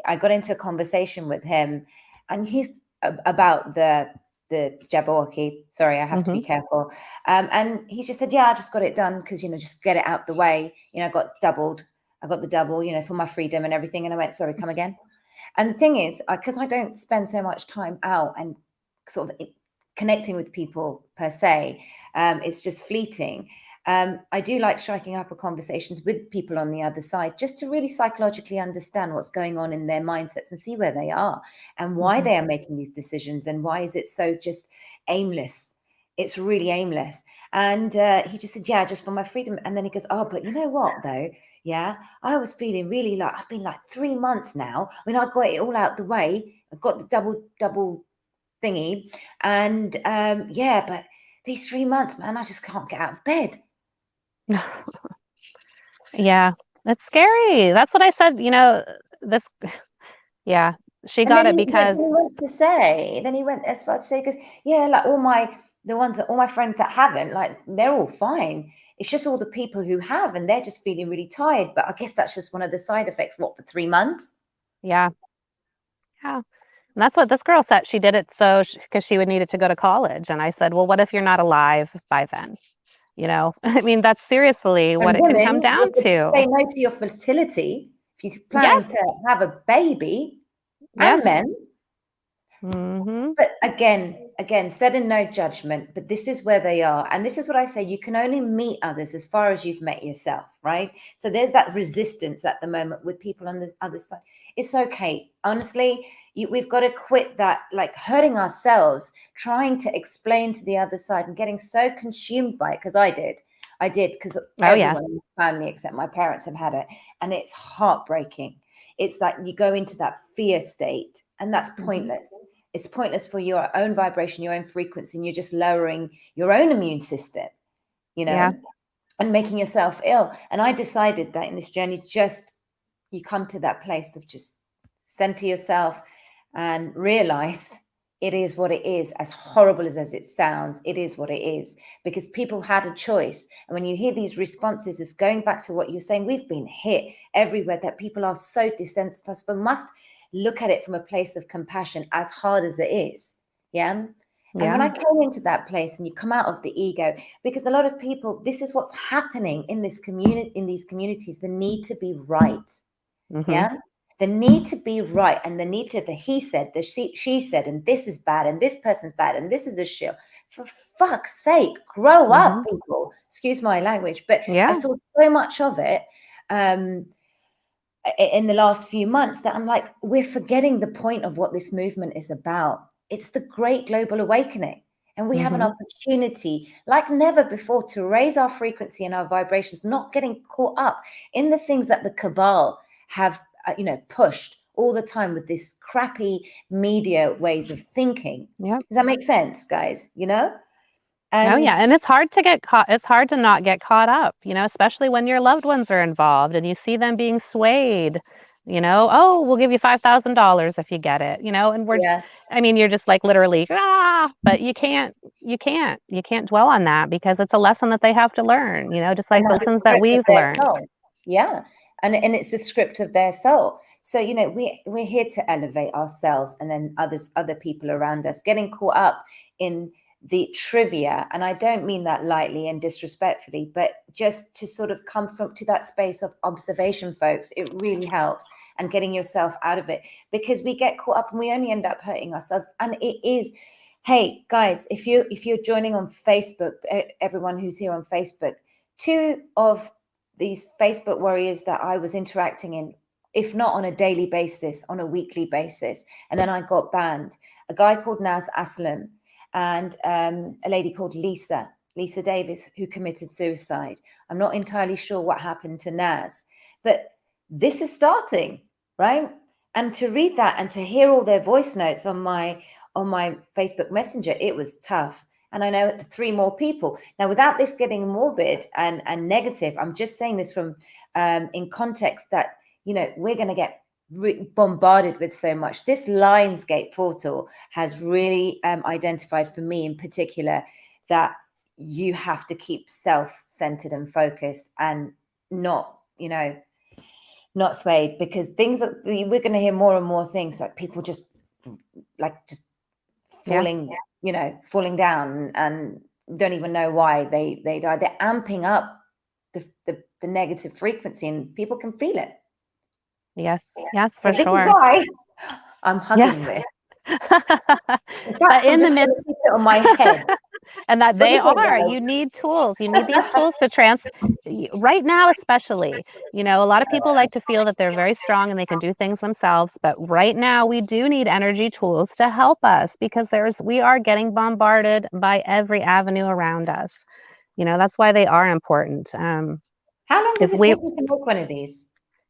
I got into a conversation with him, and he's about the Jabberwocky. Sorry, I have to be careful. And he just said, yeah, I just got it done because, you know, just get it out the way. You know, I got the double, you know, for my freedom and everything. And I went, sorry, come again. And the thing is, because I don't spend so much time out and sort of connecting with people per se, it's just fleeting. I do like striking up conversations with people on the other side, just to really psychologically understand what's going on in their mindsets and see where they are and why they are making these decisions, and why is it so just aimless. It's really aimless. And he just said, yeah, just for my freedom. And then he goes, oh, but you know what though? Yeah, I was feeling really like, I've been like 3 months now. I mean, I got it all out the way. I got the double thingy. And yeah, but these 3 months, man, I just can't get out of bed. Yeah, that's scary. That's what I said, you know, she got it because. Then he went as far to say, because yeah, like all my friends that haven't, like, they're all fine. It's just all the people who have, and they're just feeling really tired. But I guess that's just one of the side effects. What, for 3 months? Yeah. And that's what this girl said. She did it so because she would need it to go to college. And I said, well, what if you're not alive by then? You know, I mean, that's seriously what And it can come women, down you could to. say no to your fertility if you're planning Yes. to have a baby, Yes. and men. Mm-hmm. But again, said in no judgment, but this is where they are. And this is what I say, you can only meet others as far as you've met yourself, right? So there's that resistance at the moment with people on the other side. It's okay. Honestly, we've got to quit that, like hurting ourselves, trying to explain to the other side and getting so consumed by it, because I did because everyone in my family except my parents have had it. And it's heartbreaking. It's like you go into that fear state, and that's pointless. It's pointless for your own vibration, your own frequency, and you're just lowering your own immune system, you know, and making yourself ill. And I decided that in this journey, just you come to that place of just center yourself and realize it is what it is. As horrible as it sounds, it is what it is, because people had a choice. And when you hear these responses, it's going back to what you're saying. We've been hit everywhere, that people are so desensitized, but must look at it from a place of compassion, as hard as it is. And when I came into that place, and you come out of the ego, because a lot of people, this is what's happening in this community, in these communities, the need to be right. The need to be right, and the need to, the he said, the she said, and this is bad, and this person's bad, and this is a shill. For fuck's sake, grow up, people. Excuse my language, but I saw so much of it in the last few months that I'm like, we're forgetting the point of what this movement is about. It's the great global awakening. And we have an opportunity like never before to raise our frequency and our vibrations, not getting caught up in the things that the cabal have, pushed all the time with this crappy media ways of thinking. Does that make sense, guys? And it's hard to get caught. It's hard to not get caught up, especially when your loved ones are involved and you see them being swayed, oh, we'll give you $5,000 if you get it, and I mean, you're just like literally, but you can't dwell on that, because it's a lesson that they have to learn, just like the lessons that we've learned. And it's the script of their soul. So, we're here to elevate ourselves, and then other people around us. Getting caught up in the trivia, and I don't mean that lightly and disrespectfully, but just to sort of come to that space of observation, folks, it really helps, and getting yourself out of it, because we get caught up and we only end up hurting ourselves. And it is, hey guys, if you're joining on Facebook, everyone who's here on Facebook, 2 of these Facebook warriors that I was interacting in, if not on a daily basis, on a weekly basis, and then I got banned, a guy called Naz Aslam, and a lady called Lisa Davis, who committed suicide. I'm not entirely sure what happened to Naz, but this is starting, right? And to read that and to hear all their voice notes on my Facebook Messenger, it was tough. And I know 3 more people. Now, without this getting morbid and negative, I'm just saying this from in context that, we're going to get bombarded with so much. This Lionsgate portal has really identified for me in particular that you have to keep self-centered and focused, and not swayed, because things that we're going to hear more and more things like people just falling, falling down and don't even know why they died. They're amping up the negative frequency, and people can feel it. Yes, for so sure. This is why I'm hugging this. But in the midst on my head. And that they are, you need tools. You need these tools to right now, especially, a lot of people like to feel that they're very strong and they can do things themselves. But right now we do need energy tools to help us, because we are getting bombarded by every avenue around us. That's why they are important. How long does it take you to make one of these?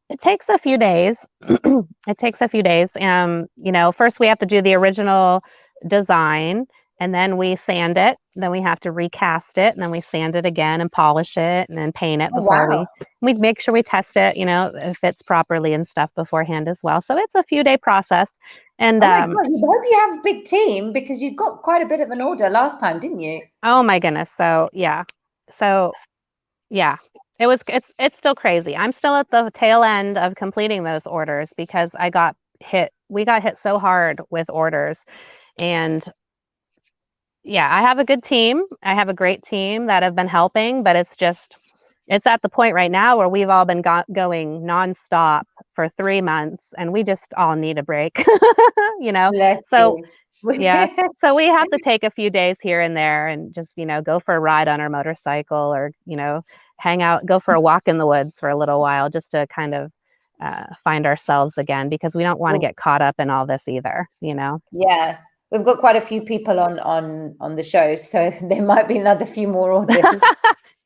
It takes a few days. It takes a few days. First we have to do the original design, and then we sand it. Then we have to recast it, and then we sand it again and polish it and then paint it before we make sure we test it, it fits properly and stuff beforehand as well. So it's a few day process. And oh my God, I hope you have a big team, because you got quite a bit of an order last time, didn't you? Oh my goodness. So yeah. It's still crazy. I'm still at the tail end of completing those orders, because I got hit we got hit so hard with orders. And yeah, I have a good team. I have a great team that have been helping, but it's at the point right now where we've all been going nonstop for 3 months, and we just all need a break, you know? Bless So, you. yeah, so we have to take a few days here and there and just, go for a ride on our motorcycle, or, hang out, go for a walk in the woods for a little while, just to kind of find ourselves again, because we don't want to Well, get caught up in all this either, yeah, we've got quite a few people on the show, so there might be another few more orders.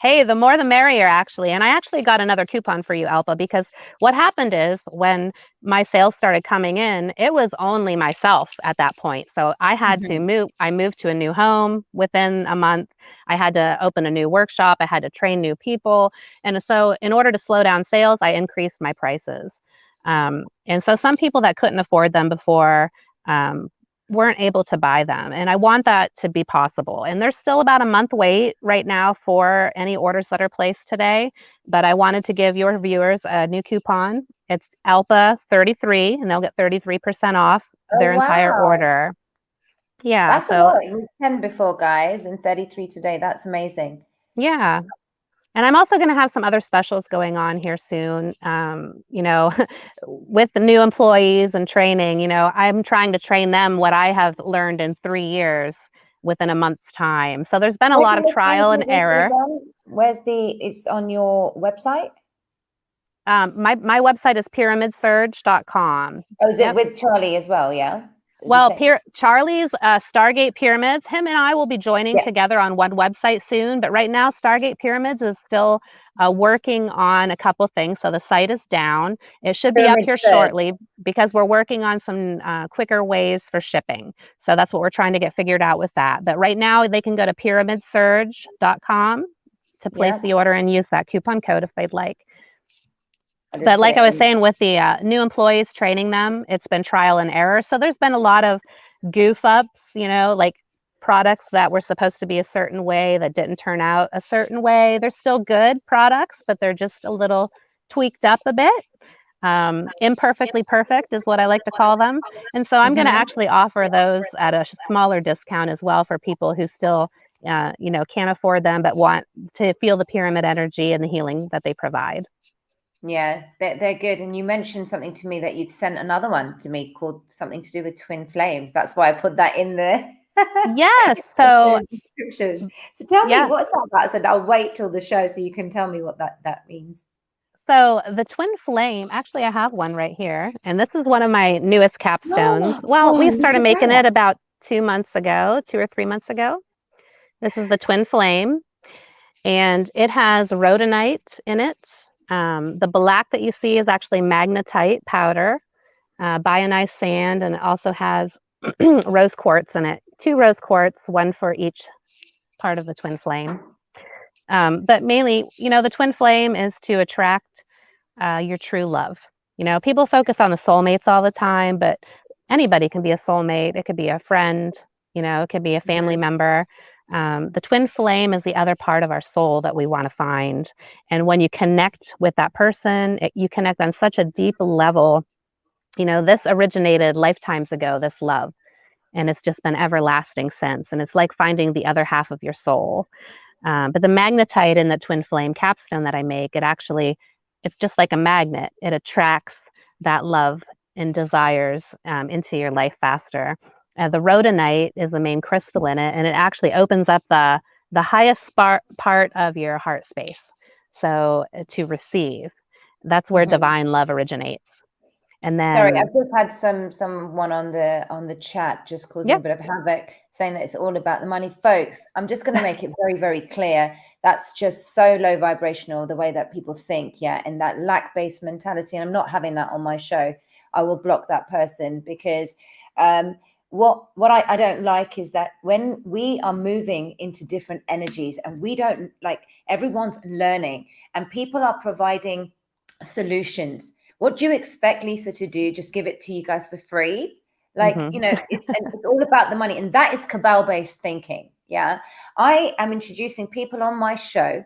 Hey, the more the merrier, actually. And I actually got another coupon for you, Alpa, because what happened is when my sales started coming in, it was only myself at that point. So I had to move. I moved to a new home within a month. I had to open a new workshop. I had to train new people. And so in order to slow down sales, I increased my prices. And so some people that couldn't afford them before, weren't able to buy them. And I want that to be possible. And there's still about a month wait right now for any orders that are placed today. But I wanted to give your viewers a new coupon. It's ALPA 33, and they'll get 33% off their entire order. Yeah. That's a lot. It was 10 before, guys, and 33 today. That's amazing. Yeah. And I'm also going to have some other specials going on here soon. With the new employees and training, I'm trying to train them what I have learned in 3 years within a month's time. So there's been a lot of trial and error. It's on your website? My website is pyramidsurge.com. Oh, is it with Charlie as well? Yeah. Well, Charlie's Stargate Pyramids, him and I will be joining together on one website soon. But right now, Stargate Pyramids is still working on a couple things. So the site is down. It should be up here shortly, because we're working on some quicker ways for shipping. So that's what we're trying to get figured out with that. But right now, they can go to pyramidsurge.com to place the order and use that coupon code if they'd like. But like I was saying, with the new employees, training them, it's been trial and error. So there's been a lot of goof ups, like products that were supposed to be a certain way that didn't turn out a certain way. They're still good products, but they're just a little tweaked up a bit. Imperfectly perfect is what I like to call them. And so I'm going to actually offer those at a smaller discount as well for people who still, can't afford them, but want to feel the pyramid energy and the healing that they provide. Yeah, they're good. And you mentioned something to me that you'd sent another one to me called something to do with twin flames. That's why I put that in there. Yes. So tell me, what's that about? I said, I'll wait till the show so you can tell me what that means. So the twin flame, actually, I have one right here. And this is one of my newest capstones. We started making it about 2 months ago, 2 or 3 months ago. This is the twin flame. And it has rhodonite in it. The black that you see is actually magnetite powder, bionized sand, and it also has rose quartz in it. 2 rose quartz, 1 for each part of the twin flame. But mainly, the twin flame is to attract your true love. People focus on the soulmates all the time, but anybody can be a soulmate. It could be a friend, it could be a family member. The twin flame is the other part of our soul that we want to find. And when you connect with that person, you connect on such a deep level. This originated lifetimes ago, this love, and it's just been everlasting since. And it's like finding the other half of your soul. But the magnetite in the twin flame capstone that I make, it's just like a magnet. It attracts that love and desires into your life faster. The rhodonite is the main crystal in it, and it actually opens up the highest part of your heart space. So to receive, that's where divine love originates. And then, sorry, I've just had someone on the chat just causing a bit of havoc, saying that it's all about the money, folks. I'm just going to make it very, very clear. That's just so low vibrational, the way that people think, and that lack-based mentality. And I'm not having that on my show. I will block that person, because what I don't like is that when we are moving into different energies and we don't, like, everyone's learning and people are providing solutions. What do you expect Lisa to do? Just give it to you guys for free? Like, it's all about the money. And that is cabal-based thinking. Yeah. I am introducing people on my show,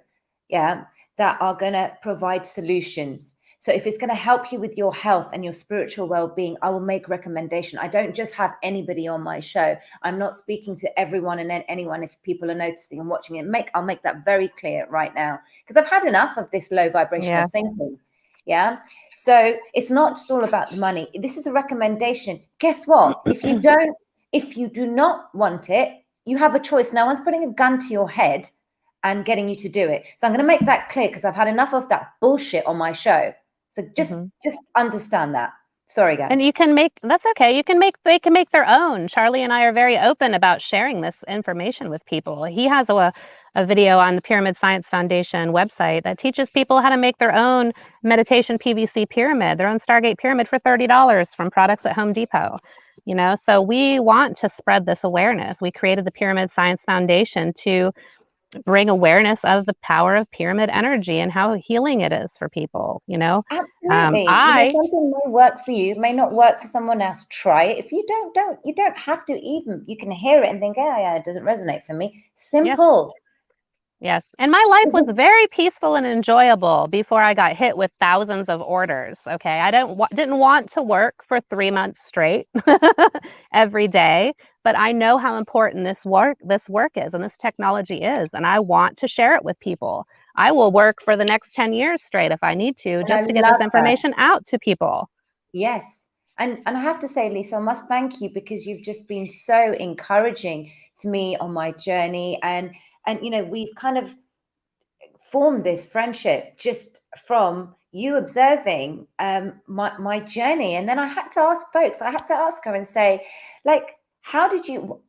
that are going to provide solutions. So if it's going to help you with your health and your spiritual well-being, I will make recommendation. I don't just have anybody on my show. I'm not speaking to everyone and anyone if people are noticing and watching it. I'll make that very clear right now, because I've had enough of this low vibrational thinking. Yeah. So it's not just all about the money. This is a recommendation. Guess what? If you do not want it, you have a choice. No one's putting a gun to your head and getting you to do it. So I'm going to make that clear, because I've had enough of that bullshit on my show. So just understand that. Sorry, guys. And you can make, that's okay. They can make their own. Charlie and I are very open about sharing this information with people. He has a video on the Pyramid Science Foundation website that teaches people how to make their own meditation PVC pyramid, their own Stargate pyramid for $30 from products at Home Depot. You know, so we want to spread this awareness. We created the Pyramid Science Foundation to bring awareness of the power of pyramid energy and how healing it is for people, you know. Absolutely. Something may work for you, may not work for someone else. Try it. If you you don't have to even, you can hear it and think, yeah, it doesn't resonate for me. Simple. Yes. And my life was very peaceful and enjoyable before I got hit with thousands of orders. Okay. I didn't want to work for 3 months straight every day, but I know how important this work is and this technology is, and I want to share it with people. I will work for the next 10 years straight if I need to, just to get this information out to people. Yes. And I have to say, Lisa, I must thank you, because you've just been so encouraging to me on my journey. And you know, we've kind of formed this friendship just from you observing my journey. And then I had to ask her and say, like, how did you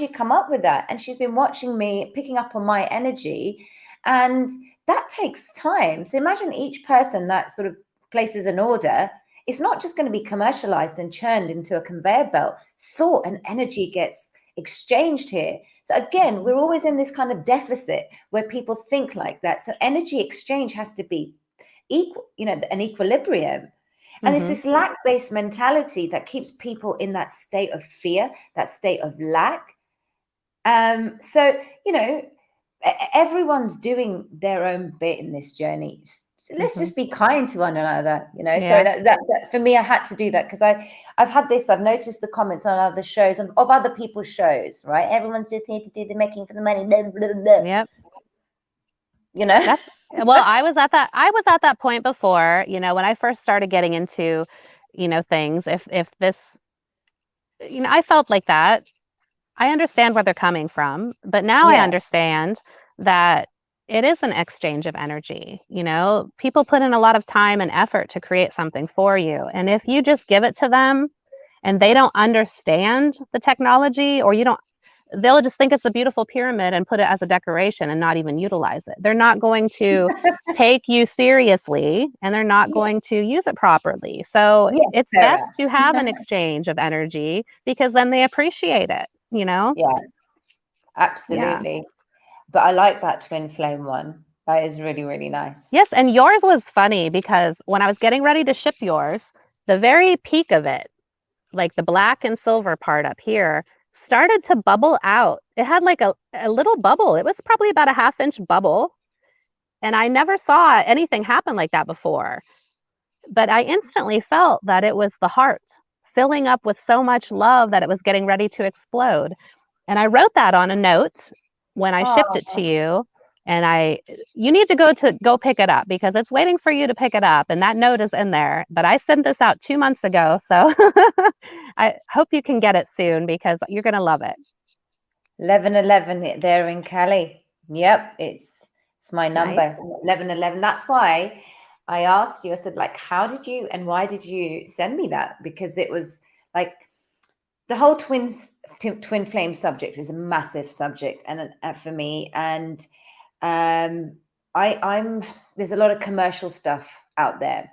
come up with that? And she's been watching me, picking up on my energy, and that takes time. So imagine each person that sort of places an order. It's not just going to be commercialized and churned into a conveyor belt. Thought and energy gets exchanged here. So again, we're always in this kind of deficit where people think like that. So energy exchange has to be equal, you know, an equilibrium. And it's this lack-based mentality that keeps people in that state of fear, that state of lack. So, you know, everyone's doing their own bit in this journey. Let's just be kind to one another, you know. So that for me, I had to do that, because I've noticed the comments on other shows and of other people's shows, right? Everyone's just here to do the making for the money, blah, blah, blah. Yep. You know. Well, I was at that point before, you know, when I first started getting into, you know, things. If this, you know, I felt like that. I understand where they're coming from, but now I understand that it is an exchange of energy. You know, people put in a lot of time and effort to create something for you. And if you just give it to them and they don't understand the technology, or they'll just think it's a beautiful pyramid and put it as a decoration and not even utilize it. They're not going to take you seriously, and they're not going to use it properly. So it's best to have an exchange of energy, because then they appreciate it, you know? Yeah, absolutely. Yeah. But I like that twin flame one. That is really, really nice. Yes, and yours was funny, because when I was getting ready to ship yours, the very peak of it, like the black and silver part up here, started to bubble out. It had like a little bubble. It was probably about a 1/2-inch bubble. And I never saw anything happen like that before. But I instantly felt that it was the heart filling up with so much love that it was getting ready to explode. And I wrote that on a note when I shipped it to you. And you need to go pick it up, because it's waiting for you to pick it up. And that note is in there. But I sent this out 2 months ago. So I hope you can get it soon, because you're going to love it. 1111 there in Cali. Yep. It's my number. Right. 1111. That's why I asked you, I said, like, how did you and why did you send me that? Because it was like, the whole twin flame subject is a massive subject, and for me, and there's a lot of commercial stuff out there,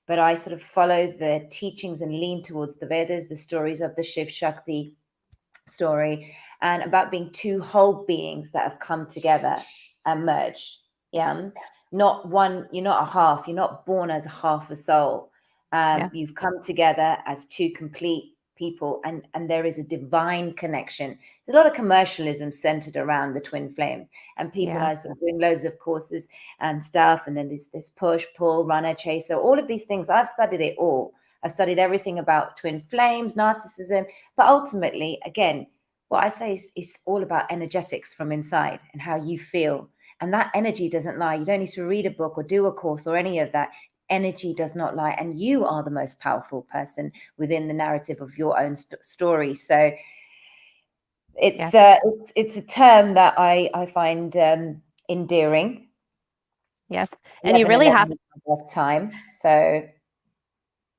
but I sort of follow the teachings and lean towards the Vedas, the stories of the Shiv Shakti story, and about being two whole beings that have come together and merged. Yeah, not one. You're not a half. You're not born as a half a soul. You've come together as two complete people, and there is a divine connection. There's a lot of commercialism centered around the twin flame, and people are sort of doing loads of courses and stuff, and then there's this push, pull, runner, chaser, all of these things. I've studied it all. I've studied everything about twin flames, narcissism, but ultimately, again, what I say is all about energetics from inside and how you feel. And that energy doesn't lie. You don't need to read a book or do a course or any of that. Energy does not lie, and you are the most powerful person within the narrative of your own story. So it's a term that I find endearing. Yes, and you really have time. So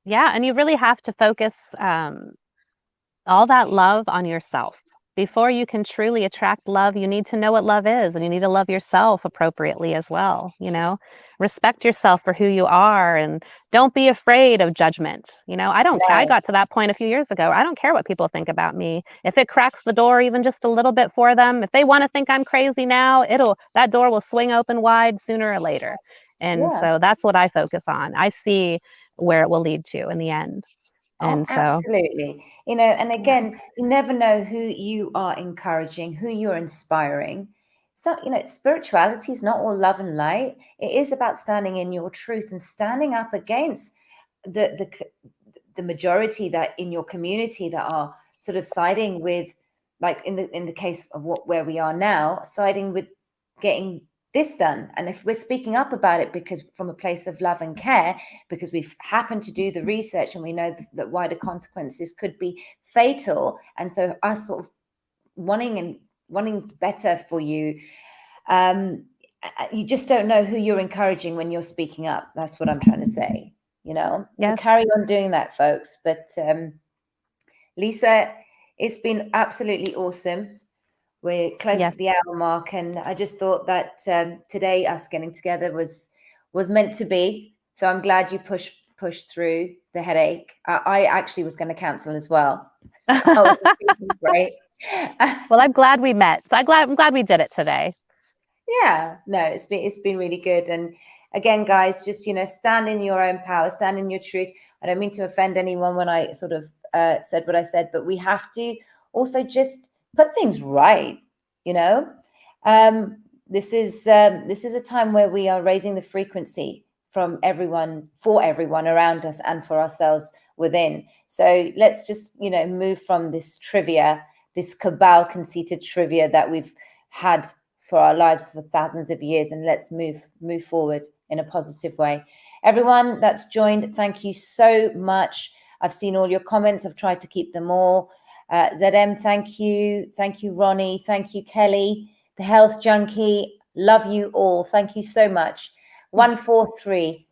yeah, and you really have to focus all that love on yourself. Before you can truly attract love, you need to know what love is, and you need to love yourself appropriately as well. You know, respect yourself for who you are, and don't be afraid of judgment. You know, I got to that point a few years ago. I don't care what people think about me. If it cracks the door even just a little bit for them, if they want to think I'm crazy now, that door will swing open wide sooner or later. And so that's what I focus on. I see where it will lead to in the end. And absolutely. You know, and again, you never know who you are encouraging, who you're inspiring. So, you know, spirituality is not all love and light. It is about standing in your truth and standing up against the majority that in your community that are sort of siding with, like in the case of where we are now, siding with getting this done. And if we're speaking up about it because from a place of love and care, because we've happened to do the research and we know that wider consequences could be fatal, and so us sort of wanting better for you, you just don't know who you're encouraging when you're speaking up. That's what I'm trying to say, you know. So carry on doing that, folks. But Lisa, it's been absolutely awesome. We're close to the hour mark, and I just thought that today us getting together was meant to be. So I'm glad you pushed through the headache. I actually was going to cancel as well. Great. Well, I'm glad we met. So I'm glad we did it today. Yeah, no, it's been really good. And again, guys, just, you know, stand in your own power, stand in your truth. I don't mean to offend anyone when I sort of said what I said, but we have to also just put things right, you know. This is a time where we are raising the frequency from everyone, for everyone around us and for ourselves within. So let's just, you know, move from this trivia, this cabal conceited trivia that we've had for our lives for thousands of years, and let's move forward in a positive way. Everyone that's joined, thank you so much. I've seen all your comments. I've tried to keep them all. ZM, thank you. Thank you, Ronnie. Thank you, Kelly. The Health Junkie, love you all. Thank you so much. 143.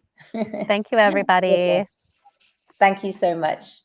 Thank you, everybody. Thank you so much.